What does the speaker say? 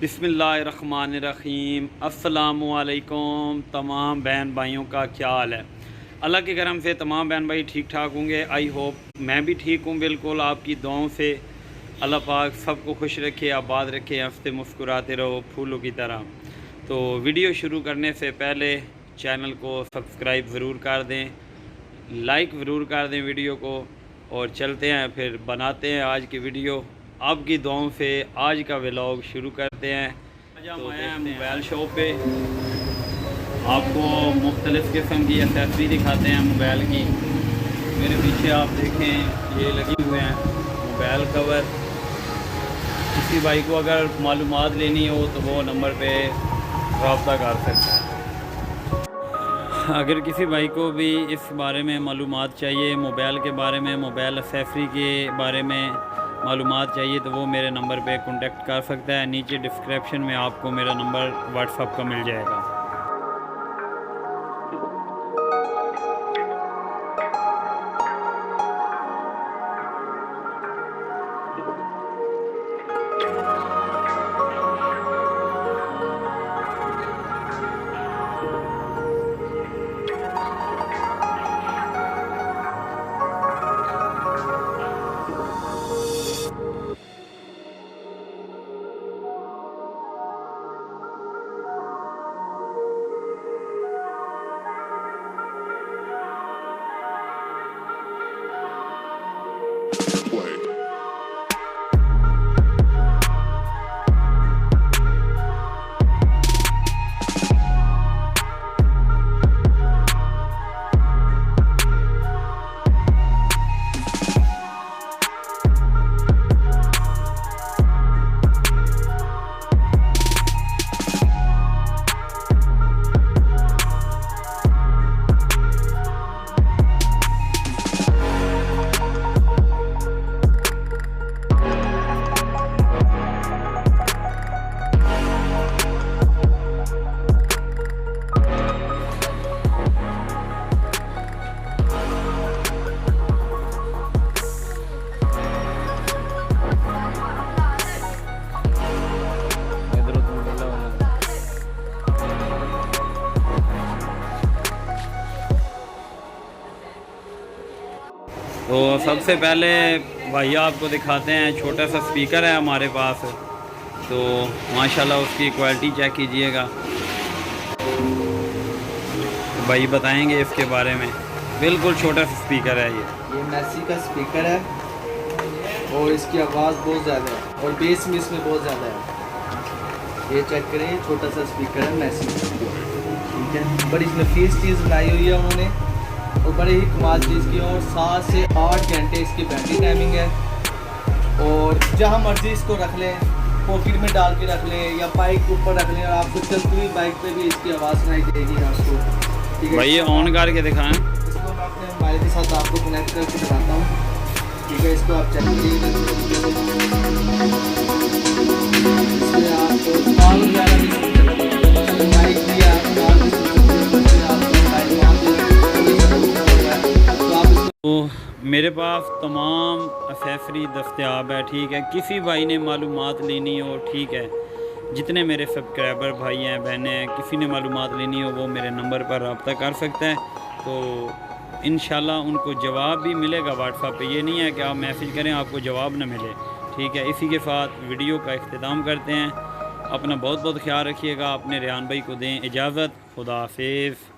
बिस्मिल्लाहिर्रहमानिर्रहीम। अस्सलामुअलैकुम तमाम बहन भाइयों का क्या हाल है। अल्लाह के करम से तमाम बहन भाई ठीक ठाक होंगे। आई होप मैं भी ठीक हूँ बिल्कुल। आपकी दुआओं से अल्लाह पाक सबको खुश रखे, आबाद रखे, हंसते मुस्कुराते रहो फूलों की तरह। तो वीडियो शुरू करने से पहले चैनल को सब्सक्राइब ज़रूर कर दें, लाइक ज़रूर कर दें वीडियो को, और चलते हैं फिर बनाते हैं आज की वीडियो। आपकी दुआओं से आज का व्लॉग शुरू करते हैं। आज हम आए हैं मोबाइल शॉप पे, आपको मुख्तलिफ़ किस्म की एक्सेसरी दिखाते हैं मोबाइल की। मेरे पीछे आप देखें ये लगे हुए हैं मोबाइल कवर। किसी भाई को अगर मालूमात लेनी हो तो वो नंबर पे रब्ता कर सकता है। अगर किसी भाई को भी इस बारे में मालूमात चाहिए, मोबाइल के बारे में, मोबाइल एक्सेसरी के बारे में मालूमात चाहिए, तो वो मेरे नंबर पे कांटेक्ट कर सकता है। नीचे डिस्क्रिप्शन में आपको मेरा नंबर व्हाट्सएप का मिल जाएगा। तो सबसे पहले भैया आपको दिखाते हैं, छोटा सा स्पीकर है हमारे पास। तो माशाल्लाह उसकी क्वालिटी चेक कीजिएगा। भाई बताएंगे इसके बारे में। बिल्कुल छोटा सा स्पीकर है ये मैसी का स्पीकर है और इसकी आवाज़ बहुत ज़्यादा है और बेस भी इसमें बहुत ज़्यादा है। ये चेक करें, छोटा सा स्पीकर है मैसी, ठीक है। बड़ी नफीस चीज़ बनाई हुई है उन्होंने और बड़े ही कमाल चीज़ की। और 7 से 8 घंटे इसकी बैटरी टाइमिंग है और जहाँ मर्जी इसको रख लें, पॉकेट में डाल के रख लें या बाइक के ऊपर रख लें, और आपको चलती हुई बाइक पे भी इसकी आवाज़ सुनाई देगी आपको, ठीक है। भाई ये ऑन करके दिखाएं। इसको मैं अपने मोबाइल के साथ आपको कनेक्ट करके दिखाता हूँ, ठीक है। इसको आप चेक तो मेरे पास तमाम एक्सेसरी दस्तयाब है, ठीक है। किसी भाई ने मालूमात लेनी हो, ठीक है, जितने मेरे सब्सक्राइबर भाई हैं बहनें हैं, किसी ने मालूमात लेनी हो वो मेरे नंबर पर रब्ता कर सकता है। तो इंशाल्लाह उनको जवाब भी मिलेगा व्हाट्सएप पे। ये नहीं है कि आप मैसेज करें आपको जवाब ना मिले, ठीक है। इसी के साथ वीडियो का इख्तिताम करते हैं। अपना बहुत बहुत ख्याल रखिएगा। अपने रेहान भाई को दें इजाज़त। खुदा हाफिज़।